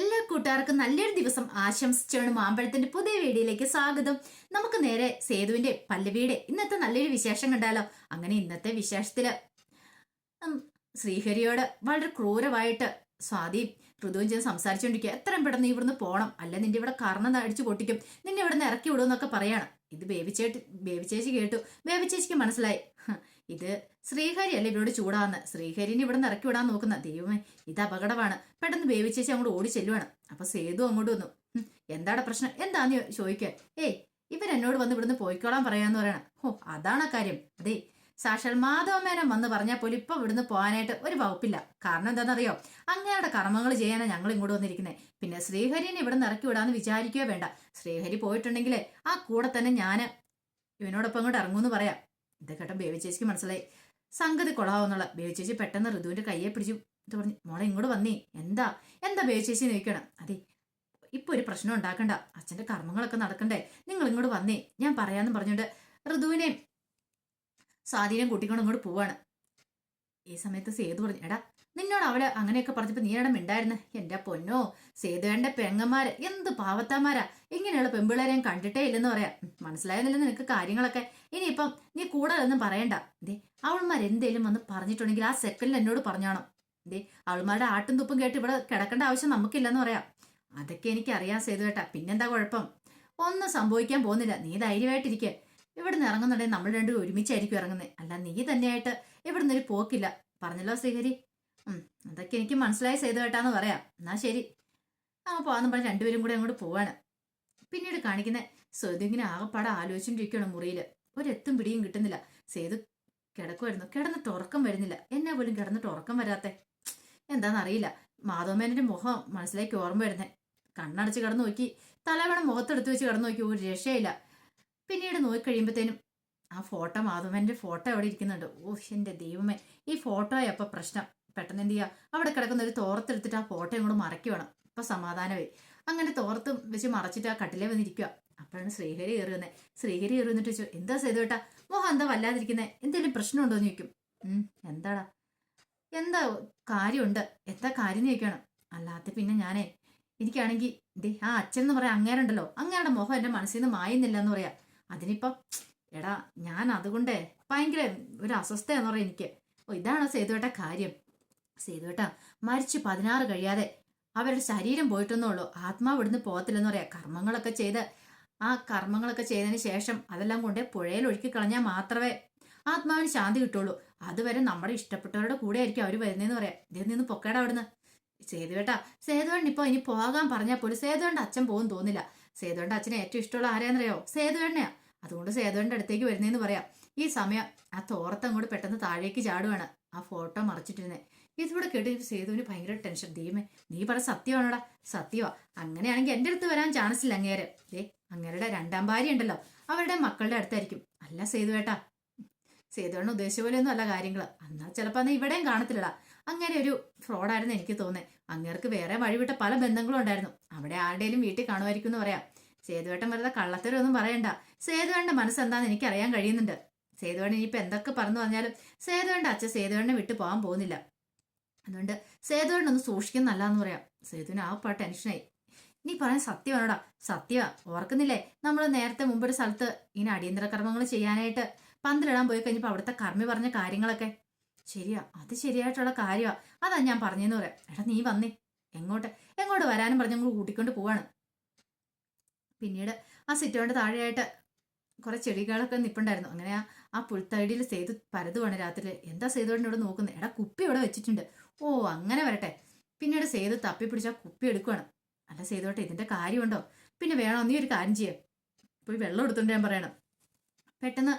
എല്ലാ കൂട്ടുകാർക്കും നല്ലൊരു ദിവസം ആശംസിച്ചാണ് മാമ്പഴത്തിന്റെ പുതിയ വീഡിയോയിലേക്ക് സ്വാഗതം. നമുക്ക് നേരെ സേതുവിന്റെ പല്ലവിയുടെ ഇന്നത്തെ നല്ലൊരു വിശേഷം കണ്ടാലോ. അങ്ങനെ ഇന്നത്തെ വിശേഷത്തില് ശ്രീഹരിയോട് വളരെ ക്രൂരമായിട്ട് സ്വാതിയും ഋതുവും ചെയ്ത് സംസാരിച്ചുകൊണ്ടിരിക്കുക. എത്രയും പെട്ടെന്ന് നീ ഇവിടുന്ന് പോണം, അല്ല നിന്റെ ഇവിടെ കർണം അടിച്ചു പൊട്ടിക്കും, നിന്നെ ഇവിടുന്ന് ഇറക്കി വിടുമെന്നൊക്കെ പറയാണ്. ഇത് ബേബിച്ചേച്ചി കേട്ടു. ബേബിച്ചേച്ചിക്ക് മനസ്സിലായി ഇത് ശ്രീഹരി അല്ല ഇവരോട് ചൂടാന്ന്. ശ്രീഹരിനെ ഇവിടെ നിന്ന് ഇറക്കി വിടാൻ നോക്കുന്ന. ദൈവമേ, ഇത് അപകടമാണ്. പെട്ടെന്ന് ബേബിച്ചേച്ചി അങ്ങോട്ട് ഓടി ചെല്ലുവാണ്. അപ്പൊ സേതു അങ്ങോട്ട് വന്നു. എന്താണ് പ്രശ്നം, എന്താന്ന് ചോദിക്കുക. ഏയ്, ഇവരെന്നോട് വന്ന് ഇവിടുന്ന് പോയിക്കോളാൻ പറയാന്ന് പറയണ. ഓ, അതാണ് കാര്യം. അതെ, സാക്ഷാൽ മാധവമേനൻ വന്ന് പറഞ്ഞാൽ പോലും ഇപ്പൊ ഇവിടുന്ന് പോകാനായിട്ട് ഒരു വകുപ്പില്ല. കാരണം എന്താണെന്നറിയോ, അങ്ങയുടെ കർമ്മങ്ങൾ ചെയ്യാനാണ് ഞങ്ങൾ ഇങ്ങോട്ട് വന്നിരിക്കുന്നത്. പിന്നെ ശ്രീഹരിനെ ഇവിടെ നിന്ന് ഇറക്കി വിടാന്ന് വിചാരിക്കുകയോ വേണ്ട. ശ്രീഹരി പോയിട്ടുണ്ടെങ്കിലേ ആ കൂടെ തന്നെ ഞാന് ഇവനോടൊപ്പം അങ്ങോട്ട് ഇറങ്ങൂന്ന് പറയാം. ഇത് കേട്ട ബേബിച്ചേച്ചിക്ക് മനസ്സിലായി സംഗതി കൊളാവുന്നുള്ള. ബേബിച്ചേച്ചി പെട്ടെന്ന് ഋതുവിന്റെ കയ്യെ പിടിച്ചു പറഞ്ഞു, മോളെ ഇങ്ങോട്ട് വന്നേ. എന്താ എന്താ ബേബിച്ചേച്ചി നോക്കണം. അതെ, ഇപ്പൊ ഒരു പ്രശ്നം ഉണ്ടാക്കണ്ട, അച്ഛന്റെ കർമ്മങ്ങളൊക്കെ നടക്കണ്ടേ, നിങ്ങൾ ഇങ്ങോട്ട് വന്നേ, ഞാൻ പറയാന്ന് പറഞ്ഞിട്ട് ഋതുവിനെയും സ്വാധീനം കൂട്ടിക്കൊണ്ട് ഇങ്ങോട്ട് പോവാണ്. ഈ സമയത്ത് സേതു പറഞ്ഞു, എടാ നിന്നോട് അവള് അങ്ങനെയൊക്കെ പറഞ്ഞപ്പോ നീ ഇടം മിണ്ടായിരുന്നു. എന്റെ പൊന്നോ, സേതുവേണ്ട പെങ്ങന്മാര് എന്ത് പാവത്താമാരാ, ഇങ്ങനെയുള്ള പെമ്പിള്ളേരെയും കണ്ടിട്ടേ ഇല്ലെന്ന് പറയാം. മനസ്സിലായെന്നില്ല നിനക്ക് കാര്യങ്ങളൊക്കെ. ഇനിയിപ്പം നീ കൂടുതലൊന്നും പറയണ്ട. ദേ, അവൾമാരെന്തേലും വന്ന് പറഞ്ഞിട്ടുണ്ടെങ്കിൽ ആ സെക്കൻഡിൽ എന്നോട് പറഞ്ഞോണം. ദേ, അവൾമാരുടെ ആട്ടും തുപ്പും കേട്ട് ഇവിടെ കിടക്കേണ്ട ആവശ്യം നമുക്കില്ലെന്ന് പറയാം. അതൊക്കെ എനിക്കറിയാം സേതുവേട്ടാ, പിന്നെന്താ കുഴപ്പം, ഒന്നും സംഭവിക്കാൻ പോകുന്നില്ല, നീ ധൈര്യമായിട്ടിരിക്കെ. ഇവിടുന്ന് ഇറങ്ങുന്നുണ്ടെങ്കിൽ നമ്മൾ രണ്ടും ഒരുമിച്ചായിരിക്കും ഇറങ്ങുന്നത്, അല്ല നീ തന്നെയായിട്ട് ഇവിടുന്ന് ഒരു പോക്കില്ല. പറഞ്ഞല്ലോ ശ്രീഹരി. അതൊക്കെ എനിക്ക് മനസ്സിലായി സേതുവേട്ടാന്ന് പറയാം. എന്നാ ശരി, പോവാന്ന് പറഞ്ഞ് രണ്ടുപേരും കൂടെ അങ്ങോട്ട് പോവാണ്. പിന്നീട് കാണിക്കുന്ന സേതു ഇങ്ങനെ ആകെപ്പാടെ ആലോചിച്ചോണ്ടിരിക്കുകയാണ് മുറിയില്. ഒരെത്തും പിടിയും കിട്ടുന്നില്ല. സേതു കിടക്കുമായിരുന്നു, കിടന്നിട്ട് ഉറക്കം വരുന്നില്ല. എന്നെ പോലും കിടന്നിട്ട് ഉറക്കം വരാത്തെ എന്താണെന്നറിയില്ല. മാധവമേനന്റെ മുഖം മനസ്സിലേക്ക് ഓർമ്മ വരുന്നേ. കണ്ണടച്ച് കിടന്നു നോക്കി, തലവേണം മുഖത്തെടുത്ത് വെച്ച് കിടന്നു നോക്കി, ഒരു രക്ഷയില്ല. പിന്നീട് നോക്കിക്കഴിയുമ്പോഴത്തേനും ആ ഫോട്ടോ, മാധവന്റെ ഫോട്ടോ അവിടെ ഇരിക്കുന്നുണ്ട്. ഓ എന്റെ ദൈവമേ, ഈ ഫോട്ടോയപ്പോ പ്രശ്നം. പെട്ടെന്ന് എന്ത് ചെയ്യുക, അവിടെ കിടക്കുന്ന ഒരു തോർത്തെടുത്തിട്ട് ആ ഫോട്ടോ ഇങ്ങോട്ട് മറക്കി വേണം. ഇപ്പൊ സമാധാനമായി. അങ്ങനെ തോർത്ത് വെച്ച് മറച്ചിട്ട് ആ കട്ടിലേ വന്നിരിക്കുക. അപ്പോഴാണ് ശ്രീഹരി കയറി വന്നേ. ശ്രീഹരി കയറി വന്നിട്ട് ചോദിച്ചു, എന്താ സേതുവേട്ടാ മോഹം എന്താ വല്ലാതിരിക്കുന്നേ, എന്തെങ്കിലും പ്രശ്നമുണ്ടോന്ന് ചോദിക്കും. എന്താടാ, എന്താ കാര്യമുണ്ട്, എന്താ കാര്യം ചോദിക്കണം. അല്ലാത്ത പിന്നെ ഞാനേ, എനിക്കാണെങ്കിൽ ദേ ആ അച്ഛൻ എന്ന് പറയാം അങ്ങേരുണ്ടല്ലോ, അങ്ങേരുടെ മുഖം എന്റെ മനസ്സിൽ നിന്ന് മായുന്നില്ല എന്ന് പറയാം. അതിനിപ്പം എടാ ഞാൻ അതുകൊണ്ടേ ഭയങ്കര ഒരു അസ്വസ്ഥയെന്ന് പറയാം എനിക്ക്. ഓ, ഇതാണോ സേതുവേട്ട കാര്യം. സേതുവേട്ട മരിച്ച് 16 കഴിയാതെ അവരുടെ ശരീരം പോയിട്ടെന്നുള്ളൂ, ആത്മാവ് ഇവിടുന്ന് പോകത്തില്ലെന്ന് പറയാം. കർമ്മങ്ങളൊക്കെ ചെയ്തതിന് ശേഷം അതെല്ലാം കൊണ്ട് പുഴയിൽ ഒഴുക്കി കളഞ്ഞാൽ മാത്രമേ ആത്മാവിന് ശാന്തി കിട്ടുള്ളൂ. അതുവരെ നമ്മുടെ ഇഷ്ടപ്പെട്ടവരുടെ കൂടെ ആയിരിക്കും അവർ വരുന്നതെന്ന് പറയാം. ഇതിൽ നിന്ന് പൊക്കേടാ അവിടുന്ന്. സേതുവേട്ടൻ ഇപ്പൊ ഇനി പോകാൻ പറഞ്ഞാൽ പോലും സേതുവേണ്ട അച്ഛൻ പോകും തോന്നില്ല. സേതുവേണ്ട അച്ഛനെ ഏറ്റവും ഇഷ്ടമുള്ള ആരെയാണെന്നറിയോ, സേതുവേണ്ണയാ. അതുകൊണ്ട് സേതുവേണ്ട അടുത്തേക്ക് വരുന്നതെന്ന് പറയാം. ഈ സമയം ആ തോർത്ത് അങ്ങോട്ട് പെട്ടെന്ന് താഴേക്ക് ചാടുവാണ്. ആ ഫോട്ടോ മറച്ചിട്ടിരുന്നേ. ഇതിവിടെ കേട്ട് സേതുവിന് ഭയങ്കര ടെൻഷൻ. ദൈവമേ, നീ പറ സത്യമാണോടാ. സത്യമാ. അങ്ങനെയാണെങ്കിൽ എന്റെ അടുത്ത് വരാൻ ചാൻസ് ഇല്ല അങ്ങേര്. അങ്ങേരുടെ രണ്ടാം ഭാര്യ ഉണ്ടല്ലോ, അവരുടെ മക്കളുടെ അടുത്തായിരിക്കും. അല്ല സേതുവേട്ടാ, സേതുവേണ്ണ ഉദ്ദേശിച്ച പോലെയൊന്നും അല്ല കാര്യങ്ങള്. എന്നാൽ ചിലപ്പോ അന്ന് ഇവിടെയും കാണത്തില്ലടാ. അങ്ങനെ ഒരു ഫ്രോഡായിരുന്നു എനിക്ക് തോന്നുന്നത്. അങ്ങേർക്ക് വേറെ വഴിവിട്ട പല ബന്ധങ്ങളും ഉണ്ടായിരുന്നു. അവിടെ ആരുടെയും വീട്ടിൽ കാണുമായിരിക്കും എന്ന് പറയാം. സേതുവേട്ടൻ വെറുതെ കള്ളത്തരൊന്നും പറയണ്ട. സേതുവേട്ടന്റെ മനസ്സെന്താന്ന് എനിക്ക് അറിയാൻ കഴിയുന്നുണ്ട്. സേതുവേട്ടൻ ഇനിയിപ്പോ എന്തൊക്കെ പറഞ്ഞു പറഞ്ഞാലും സേതുവേട്ടന്റെ അച്ഛൻ സേതുവേട്ടനെ വിട്ടു പോകാൻ പോകുന്നില്ല. അതുകൊണ്ട് സേതുവേട്ടനൊന്ന് സൂക്ഷിക്കുന്നല്ലാന്ന് പറയാം. സേതുവിന് ആ ടെൻഷനായി. നീ പറയാൻ സത്യമാണോടാ. സത്യമാ. ഓർക്കുന്നില്ലേ, നമ്മൾ നേരത്തെ മുമ്പൊരു സ്ഥലത്ത് ഇങ്ങനെ അടിയന്തര കർമ്മങ്ങൾ ചെയ്യാനായിട്ട് പന്തലിടാൻ പോയി കഴിഞ്ഞപ്പോ അവിടുത്തെ കർമ്മി പറഞ്ഞ കാര്യങ്ങളൊക്കെ ശരിയാ, അത് ശരിയായിട്ടുള്ള കാര്യമാ. അതാ ഞാൻ പറഞ്ഞെന്ന് പറയാം. എടാ നീ വന്നേ. എങ്ങോട്ട് വരാനും പറഞ്ഞ് നമ്മൾ കൂട്ടിക്കൊണ്ട് പോവാണ്. പിന്നീട് ആ സിറ്റോന്റെ താഴെയായിട്ട് കുറെ ചെടികളൊക്കെ നിപ്പുണ്ടായിരുന്നു. അങ്ങനെ ആ പുൽത്തടിയിൽ സേതു പരതുവാണ് രാത്രി. എന്താ സേതുവേട്ടൻ ഇവിടെ നോക്കുന്നത്. എടാ കുപ്പി ഇവിടെ വെച്ചിട്ടുണ്ട്. ഓ അങ്ങനെ വരട്ടെ. പിന്നീട് സേതു തപ്പി പിടിച്ച കുപ്പി എടുക്കുവാണ്. അല്ല സേതുവേട്ട, ഇതിന്റെ കാര്യമുണ്ടോ. പിന്നെ വേണോ, നീ ഒരു കാര്യം ചെയ്യാം, പോയി വെള്ളം എടുത്തോണ്ട് ഞാൻ പറയണം. പെട്ടെന്ന്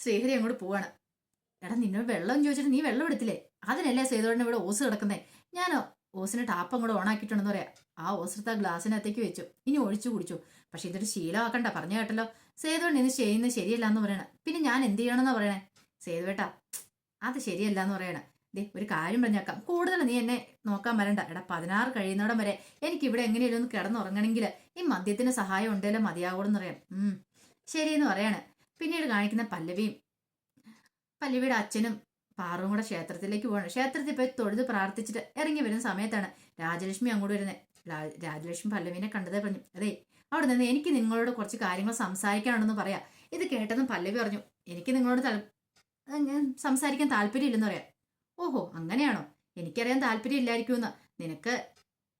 ശ്രീഹരി അങ്ങോട്ട് പോവാണ്. എടാ നിന്നോട് വെള്ളം ചോദിച്ചിട്ട് നീ വെള്ളം എടുത്തില്ലേ. അതിനല്ലേ സേതുവേട്ടൻ ഇവിടെ ഓസ് കിടക്കുന്നേ. ഞാനോ ഓസിന് ടാപ്പ് അങ്ങോട്ട് ഓണാക്കിയിട്ടുണ്ടെന്ന് പറയാം. ആ ഓസെടുത്ത് ആ ഗ്ലാസ്സിനകത്തേക്ക് വെച്ചു. ഇനി ഒഴിച്ചു കുടിച്ചു. പക്ഷെ ഇതൊരു ശീലമാക്കണ്ട, പറഞ്ഞു കേട്ടല്ലോ. സേതുവേട്ടൻ ഇത് ചെയ്യുന്നത് ശരിയല്ല എന്ന് പറയണേ. പിന്നെ ഞാൻ എന്ത് ചെയ്യണമെന്നാ പറയണേ. സേതുവേട്ടാ, അത് ശരിയല്ല എന്ന് പറയണേ. ദേ ഒരു കാര്യം പറഞ്ഞേക്കാം, കൂടുതൽ നീ എന്നെ നോക്കാൻ വരണ്ട. എടാ 16 കഴിയുന്നോടം വരെ എനിക്ക് ഇവിടെ എങ്ങനെയല്ലോ ഒന്ന് കിടന്നുറങ്ങണമെങ്കിൽ ഈ മദ്യത്തിന് സഹായം ഉണ്ടല്ലോ മതിയാകൂടെന്ന് പറയാം. ശരിയെന്ന് പറയാണ്. പിന്നീട് കാണിക്കുന്ന പല്ലവിയുടെ അച്ഛനും പാറും കൂടെ ക്ഷേത്രത്തിലേക്ക് പോകണം. ക്ഷേത്രത്തിൽ പോയി തൊഴുത് പ്രാർത്ഥിച്ചിട്ട് ഇറങ്ങി വരുന്ന സമയത്താണ് രാജലക്ഷ്മി അങ്ങോട്ട് വരുന്നത്. രാജലക്ഷ്മി പല്ലവിനെ കണ്ടതേ പറഞ്ഞു, അതെ അവിടെ നിന്ന് എനിക്ക് നിങ്ങളോട് കുറച്ച് കാര്യങ്ങൾ സംസാരിക്കാനുണ്ടെന്ന് പറയാം. ഇത് കേട്ടതും പല്ലവി പറഞ്ഞു, എനിക്ക് നിങ്ങളോട് സംസാരിക്കാൻ താല്പര്യമില്ലെന്ന് പറയാം. ഓഹോ അങ്ങനെയാണോ, എനിക്കറിയാൻ താല്പര്യം ഇല്ലായിരിക്കുമെന്ന്. നിനക്ക്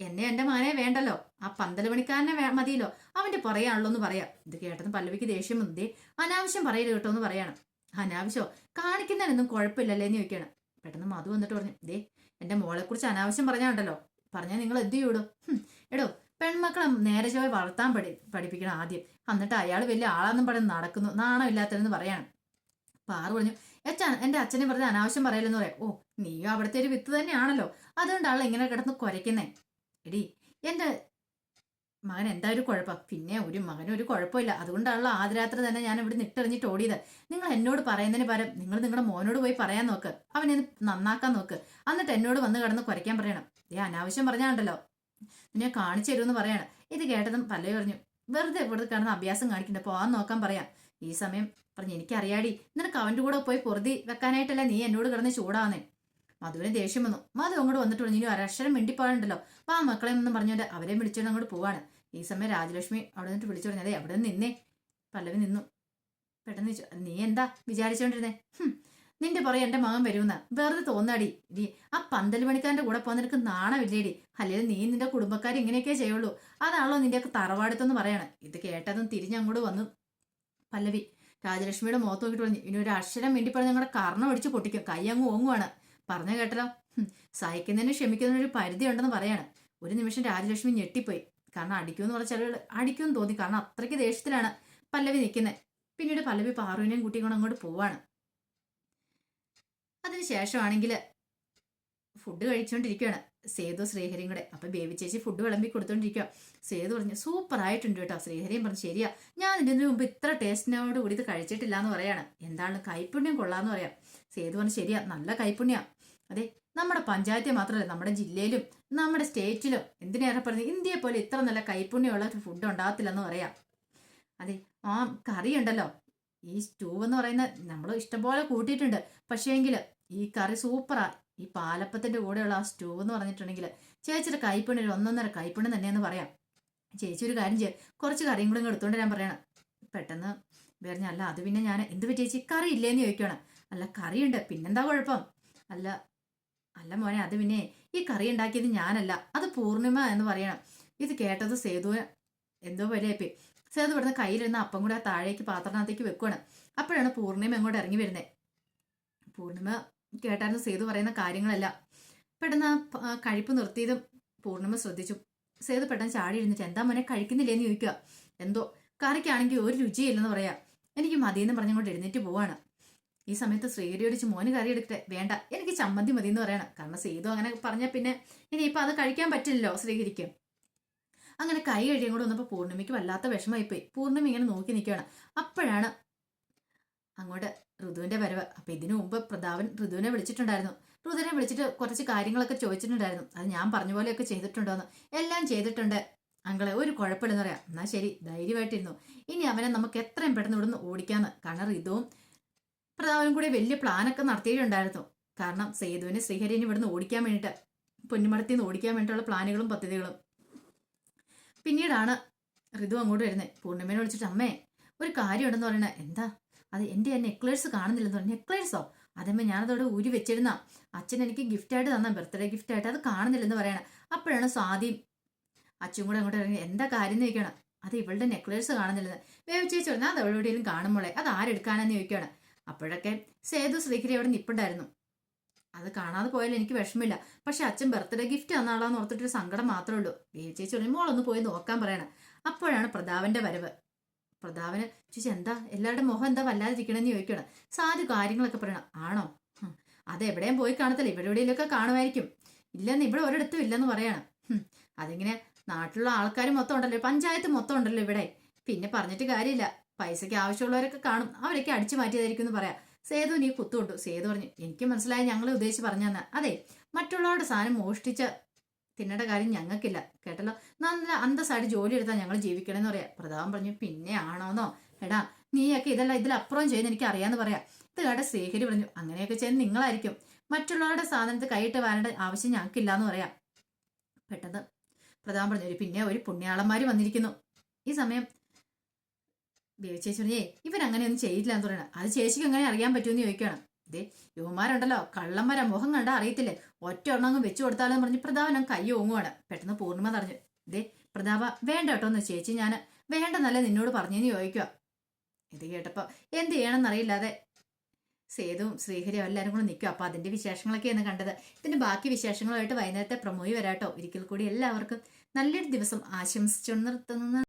എന്നെ എൻ്റെ മകനെ വേണ്ടല്ലോ, ആ 12 മണിക്കാരനെ മതിയല്ലോ, അവന്റെ പറയാനുള്ളൂ എന്ന് പറയാം. ഇത് കേട്ടതും പല്ലവിക്ക് ദേഷ്യം വന്നേ, അനാവശ്യം പറയരുത് കേട്ടോ എന്ന് പറയാണ്. അനാവശ്യമോ, കാണിക്കുന്നതിനൊന്നും കുഴപ്പമില്ലല്ലേ എന്ന് ചോദിക്കുകയാണ്. പെട്ടെന്ന് മധു വന്നിട്ട് പറഞ്ഞു, ദേ എൻ്റെ മോളെക്കുറിച്ച് അനാവശ്യം പറഞ്ഞാണ്ടല്ലോ, പറഞ്ഞാൽ നിങ്ങൾ എന്ത് ചെയ്യൂടോ? എടോ, പെൺമക്കളെ നേരെ ചൊവ്വേ വളർത്താൻ പഠിപ്പിക്കണം ആദ്യം, എന്നിട്ട് അയാൾ വലിയ ആളാന്നും പറഞ്ഞ് നടക്കുന്നു, നാണം ഇല്ലാത്തതെന്ന് പറയാണ്. പാറു പറഞ്ഞു, എൻ്റെ അച്ഛനെ പറഞ്ഞ അനാവശ്യം പറയലെന്ന് പറയാം. ഓ, നീയും അവിടുത്തെ ഒരു വിത്ത് തന്നെയാണല്ലോ, അതുകൊണ്ടാണല്ലോ ഇങ്ങനെ കിടന്ന് കുരയ്ക്കുന്നേ. എടി, എൻ്റെ മകൻ എന്താ ഒരു കുഴപ്പം? പിന്നെ ഒരു മകനൊരു കുഴപ്പമില്ല, അതുകൊണ്ടാണല്ലോ ആദ്യരാത്രി തന്നെ ഞാൻ ഇവിടെ നിട്ടെറിഞ്ഞിട്ട് ഓടിയത്. നിങ്ങൾ എന്നോട് പറയുന്നതിന് പകരം നിങ്ങൾ നിങ്ങളുടെ മോനോട് പോയി പറയാൻ നോക്ക്, അവനെ നന്നാക്കാൻ നോക്ക്, എന്നിട്ട് എന്നോട് വന്ന് കിടന്ന് കുരയ്ക്കാൻ പറയണം. അനാവശ്യം പറഞ്ഞാണ്ടല്ലോ നിന്നെ കാണിച്ചു തരുമെന്ന് പറയാണ്. ഇത് കേട്ടതും പല്ലവി പറഞ്ഞു, വെറുതെ ഇവിടെ കിടന്ന് അഭ്യാസം കാണിക്കണ്ട, പോകാൻ നോക്കാൻ പറയാം. ഈ സമയം പറഞ്ഞു, എനിക്കറിയാടി, നിനക്ക് അവൻ്റെ കൂടെ പോയി പൊറുതി വെക്കാനായിട്ടല്ല നീ എന്നോട് കിടന്ന് ചൂടാവുന്നേ. മധുവിന് ദേഷ്യം വന്നു. മധു അങ്ങോട്ട് വന്നിട്ട് പറഞ്ഞു, ഇനി ഒരക്ഷരം മിണ്ടിപ്പോഴുണ്ടല്ലോ, വാ മക്കളെ എന്നും പറഞ്ഞുകൊണ്ട് അവരെ വിളിച്ചുകൊണ്ട് അങ്ങോട്ട് പോവാണ്. ഈ സമയം രാജലക്ഷ്മി അവിടെ നിന്നിട്ട് വിളിച്ചു പറഞ്ഞു, അതെ അവിടെ നിന്നേ. പല്ലവി നിന്നു. പെട്ടെന്ന് നീ എന്താ വിചാരിച്ചോണ്ടിരുന്നേ? നിന്റെ പുറകെ എൻ്റെ മകൻ വരുമെന്ന് വെറുതെ തോന്നാടി. ഇടി, ആ 12 മണിക്കാരൻ്റെ കൂടെ പോകാൻ നിനക്ക് നാണമില്ലേടി? അല്ലെങ്കിൽ നീ നിന്റെ കുടുംബക്കാർ ഇങ്ങനെയൊക്കെ ചെയ്യുള്ളൂ, അതാണല്ലോ നിന്റെയൊക്കെ തറവാടുത്തെന്ന് പറയാണ്. ഇത് കേട്ടതും തിരിഞ്ഞങ്ങോട്ട് വന്നു പല്ലവി. രാജലക്ഷ്മിയുടെ മുഖത്ത് നോക്കിയിട്ട് പറഞ്ഞു, ഇനി ഒരു അക്ഷരം വേണ്ടി പറഞ്ഞ് ഞങ്ങളുടെ കർണം അടിച്ച് പൊട്ടിക്കും, കൈ അങ്ങ് ഓങ്ങുവാണ്. പറഞ്ഞു കേട്ടല്ലോ, സഹിക്കുന്നതിന് ക്ഷമിക്കുന്നതിന് ഒരു പരിധി ഉണ്ടെന്ന് പറയാണ്. ഒരു നിമിഷം രാജലക്ഷ്മി ഞെട്ടിപ്പോയി. കാരണം അടിക്കുമെന്ന് പറഞ്ഞ ചിലർ അടിക്കുമെന്ന് തോന്നി, കാരണം അത്രയ്ക്ക് ദേഷ്യത്തിലാണ് പല്ലവി നിൽക്കുന്നത്. പിന്നീട് പല്ലവി പാറുവിനെയും കൂട്ടിക്കൊണ്ട് അങ്ങോട്ട് പോവാണ്. അതിനുശേഷമാണെങ്കിൽ ഫുഡ് കഴിച്ചുകൊണ്ടിരിക്കുകയാണ് സേതു ശ്രീഹരിയും കൂടെ. അപ്പൊ ബേബി ചേച്ചി ഫുഡ് വിളമ്പി കൊടുത്തോണ്ടിരിക്കുക. സേതു പറഞ്ഞു, സൂപ്പർ ആയിട്ടുണ്ട് കേട്ടോ. ശ്രീഹരിയും പറഞ്ഞു, ശരിയാ, ഞാൻ ഇതിന് മുമ്പ് ഇത്ര ടേസ്റ്റിനോട് കൂടി ഇത് കഴിച്ചിട്ടില്ല എന്ന് പറയാണ്. എന്താണ് കൈപ്പുണ്യം കൊള്ളാന്ന് പറയാം. സേതു പറഞ്ഞു, ശരിയാ, നല്ല കൈപ്പുണ്യ. അതെ, നമ്മുടെ പഞ്ചായത്തിൽ മാത്രമല്ല നമ്മുടെ ജില്ലയിലും നമ്മുടെ സ്റ്റേറ്റിലും എന്തിനേറെ പറഞ്ഞു ഇന്ത്യയെ പോലെ ഇത്ര നല്ല കൈപ്പുണ്യമുള്ള ഒരു ഫുഡ് ഉണ്ടാകത്തില്ലെന്ന് പറയാം. അതെ, ആ കറി ഉണ്ടല്ലോ, ഈ സ്റ്റൂ എന്ന് പറയുന്ന നമ്മൾ ഇഷ്ടംപോലെ കൂട്ടിയിട്ടുണ്ട്, പക്ഷേങ്കിൽ ഈ കറി സൂപ്പറാ. ഈ പാലപ്പത്തിന്റെ കൂടെയുള്ള ആ സ്റ്റൂ എന്ന് പറഞ്ഞിട്ടുണ്ടെങ്കിൽ ചേച്ചിയുടെ കൈപ്പുണ്യം ഒരു 1.5 കൈപ്പുണ്യം തന്നെയെന്ന് പറയാം. ചേച്ചി ഒരു കാര്യം കുറച്ച് കറിയും കൂടെ എടുത്തോണ്ട് ഞാൻ പറയണം. പെട്ടെന്ന് പറഞ്ഞ, അല്ല അത് പിന്നെ ഞാൻ എന്ത് പറ്റി ചേച്ചി, കറി ഇല്ലേന്ന് ചോദിക്കണം. അല്ല കറിയുണ്ട്, പിന്നെന്താ കുഴപ്പം? അല്ല അല്ല മോനെ, അത് പിന്നെ ഈ കറി ഉണ്ടാക്കിയത് ഞാനല്ല, അത് പൂർണിമ എന്ന് പറയണം. ഇത് കേട്ടത് സേതുവിന് എന്തോ പോലെ സേതു ഇവിടുന്ന് കയ്യിലിരുന്ന അപ്പം കൂടെ ആ താഴേക്ക് പാത്രത്തിനകത്തേക്ക് വെക്കുവാണ്. അപ്പോഴാണ് പൂർണിമ അങ്ങോട്ട് ഇറങ്ങി വരുന്നത്. പൂർണിമ കേട്ടായിരുന്നു സേതു പറയുന്ന കാര്യങ്ങളെല്ലാം. പെട്ടെന്ന് ആ കഴിപ്പ് നിർത്തിയതും പൂർണിമ ശ്രദ്ധിച്ചു. സേതു പെട്ടെന്ന് ചാടി ഇരുന്നിട്ട്, എന്താ മോനെ കഴിക്കുന്നില്ലേന്ന് ചോദിക്കുക. എന്തോ കറിക്കാണെങ്കിൽ ഒരു രുചിയില്ലെന്ന് പറയാം, എനിക്ക് മതിയെന്ന് പറഞ്ഞുകൊണ്ട് എഴുന്നേറ്റ് പോവാണ്. ഈ സമയത്ത് ശ്രീഹരി ഒടിച്ച്, മോന് കറി എടുക്കട്ടെ? വേണ്ട, എനിക്ക് ചമ്മന്തി മതി എന്ന് പറയണം. കാരണം സേതു അങ്ങനെ പറഞ്ഞാൽ പിന്നെ ഇനിയിപ്പോൾ അത് കഴിക്കാൻ പറ്റില്ലല്ലോ ശ്രീഹരിക്ക്. അങ്ങനെ കൈ കഴിയും കൂടെ വന്നപ്പോൾ പൂർണ്ണിമയ്ക്ക് വല്ലാത്ത വിഷമമായിപ്പോയി. പൂർണ്ണിമ ഇങ്ങനെ നോക്കി നിൽക്കുകയാണ്. അപ്പോഴാണ് അങ്ങോട്ട് ഋതുവിന്റെ വരവ്. അപ്പൊ ഇതിനു മുമ്പ് പ്രതാപൻ ഋതുവിനെ വിളിച്ചിട്ടുണ്ടായിരുന്നു. ഋതുവിനെ വിളിച്ചിട്ട് കുറച്ച് കാര്യങ്ങളൊക്കെ ചോദിച്ചിട്ടുണ്ടായിരുന്നു. അത് ഞാൻ പറഞ്ഞ പോലെയൊക്കെ ചെയ്തിട്ടുണ്ടോന്ന്. എല്ലാം ചെയ്തിട്ടുണ്ട് അങ്കളെ, ഒരു കുഴപ്പമില്ലെന്ന് പറയാം. എന്നാ ശരി, ധൈര്യമായിട്ടിരുന്നു. ഇനി അവനെ നമുക്ക് എത്രയും പെട്ടെന്ന് ഇവിടുന്ന് ഓടിക്കാന്ന്. കാരണം ഋതുവും പ്രതാപനും കൂടി വലിയ പ്ലാനൊക്കെ നടത്തിയിട്ടുണ്ടായിരുന്നു. കാരണം സേതുവിനെ ശ്രീഹരിനെ ഇവിടുന്ന് ഓടിക്കാൻ വേണ്ടിയിട്ട്, പൊന്നിമടത്തിന്ന് ഓടിക്കാൻ വേണ്ടിയിട്ടുള്ള പ്ലാനുകളും പദ്ധതികളും. പിന്നീടാണ് ഋതു അങ്ങോട്ട് വരുന്നത്. പൂർണ്ണിമേനെ വിളിച്ചിട്ട്, അമ്മേ ഒരു കാര്യം ഉണ്ടെന്ന് പറയണേ. എന്താ അത്? എൻ്റെ ആ നെക്ലേഴ്സ് കാണുന്നില്ലെന്ന് പറഞ്ഞു. നെക്ലേഴ്സോ? അതമ്മ ഞാനതോടെ ഊരി വെച്ചിരുന്ന, അച്ഛൻ എനിക്ക് ഗിഫ്റ്റായിട്ട് തന്ന ബർത്ത്ഡേ ഗിഫ്റ്റായിട്ട്, അത് കാണുന്നില്ലെന്ന് പറയണം. അപ്പോഴാണ് സ്വാതിയും അച്ഛൻ കൂടെ അങ്ങോട്ട് ഇറങ്ങി, എന്താ കാര്യം എന്ന് ചോദിക്കണം. അത് ഇവളുടെ നെക്ലേഴ്സ് കാണുന്നില്ലെന്ന്. വേവിച്ചേച്ചി പറഞ്ഞു, അത് എവിടെയെങ്കിലും കാണുമ്പോളെ അത് ആരെടുക്കാനെന്ന് ചോദിക്കുകയാണ്. അപ്പോഴൊക്കെ സേതു ശ്രീഹരി അവിടെ നിപ്പുണ്ടായിരുന്നു. അത് കാണാതെ പോയാലും എനിക്ക് വിഷമില്ല, പക്ഷെ അച്ഛൻ ബർത്ത്ഡേ ഗിഫ്റ്റ് തന്നാളാന്ന് ഓർത്തിട്ടൊരു സങ്കടം മാത്രമേ ഉള്ളൂ. വേവിച്ചേച്ചി പറഞ്ഞു, മോളൊന്ന് പോയി നോക്കാൻ പറയണം. അപ്പോഴാണ് പ്രതാപന്റെ വരവ്. പ്രതാപന് ചോദിച്ചു, എന്താ എല്ലാവരുടെ മുഖം എന്താ വല്ലാതിരിക്കണമെന്ന് ചോദിക്കണം. സാധു കാര്യങ്ങളൊക്കെ പറയണം. ആണോ? അതെവിടെയും പോയി കാണത്തില്ല, ഇവിടെ എവിടെയെങ്കിലൊക്കെ കാണുമായിരിക്കും. ഇല്ലെന്ന് ഇവിടെ ഒരിടത്തും ഇല്ലെന്ന് പറയണം. അതിങ്ങനെ നാട്ടിലുള്ള ആൾക്കാർ മൊത്തം ഉണ്ടല്ലോ, പഞ്ചായത്ത് മൊത്തം ഉണ്ടല്ലോ ഇവിടെ. പിന്നെ പറഞ്ഞിട്ട് കാര്യമില്ല, പൈസയ്ക്ക് ആവശ്യമുള്ളവരൊക്കെ കാണും, അവരൊക്കെ അടിച്ചു മാറ്റിയതായിരിക്കും എന്ന് പറയാം. സേതു നീ കുത്തുകൊണ്ടു. സേതു പറഞ്ഞു, എനിക്ക് മനസ്സിലായി, ഞങ്ങളെ ഉദ്ദേശിച്ച് പറഞ്ഞാന്ന്. അതെ, മറ്റുള്ളവരുടെ സാധനം മോഷ്ടിച്ച തിന്നേണ്ട കാര്യം ഞങ്ങൾക്കില്ല കേട്ടല്ലോ. നല്ല അന്തസ്സായിട്ട് ജോലി എടുത്താൽ ഞങ്ങൾ ജീവിക്കണമെന്ന് പറയാം. പ്രതാപൻ പറഞ്ഞു, പിന്നെ ആണോന്നോ? എടാ നീയൊക്കെ ഇതെല്ലാം ഇതിലപ്പുറം ചെയ്യുന്ന എനിക്ക് അറിയാന്ന് പറയാം. ഇത് കേട്ട ശ്രീഹരി പറഞ്ഞു, അങ്ങനെയൊക്കെ ചെയ്യുന്ന നിങ്ങളായിരിക്കും, മറ്റുള്ളവരുടെ സാധനത്ത് കൈയിട്ട് വരേണ്ട ആവശ്യം ഞങ്ങൾക്കില്ലാന്ന് പറയാം. പെട്ടെന്ന് പ്രധാൻ പറഞ്ഞു പിന്നെ ഒരു പുണ്യാളന്മാര് വന്നിരിക്കുന്നു. ഈ സമയം ബേബി ചേച്ചി പറഞ്ഞേ ഇവരങ്ങനെയൊന്നും ചെയ്യില്ല എന്ന് പറയണം. അത് ചേച്ചിക്ക് എങ്ങനെ അറിയാൻ പറ്റുമെന്ന് ചോദിക്കണം. ഇതേ യുവമാരുണ്ടല്ലോ കള്ളന്മാരാ, മുഖം കണ്ടാ അറിയത്തില്ലേ, ഒറ്റ എണ്ണങ്ങ് വെച്ചു കൊടുത്താലും പറഞ്ഞ് പ്രതാപൻ അങ്ങ് കൈ ഓങ്ങുവാണ്. പെട്ടെന്ന് പൂർണ്ണിമ പറഞ്ഞു ഇതേ പ്രതാപ വേണ്ട കേട്ടോ എന്ന് ചേച്ചി, ഞാൻ വേണ്ടെന്നല്ല നിന്നോട് പറഞ്ഞെന്ന് ചോദിക്കുക. ഇത് കേട്ടപ്പോ എന്ത് ചെയ്യണമെന്നറിയില്ലാതെ സേതുവും ശ്രീഹരിയും എല്ലാവരും കൂടെ നിൽക്കും. അപ്പൊ അതിന്റെ വിശേഷങ്ങളൊക്കെയാണ് കണ്ടത്. ഇതിന്റെ ബാക്കി വിശേഷങ്ങളുമായിട്ട് വൈകുന്നേരത്തെ പ്രമോയി വരാട്ടോ. ഒരിക്കൽ കൂടി എല്ലാവർക്കും നല്ലൊരു ദിവസം ആശംസിച്ചു നിർത്തുന്നു.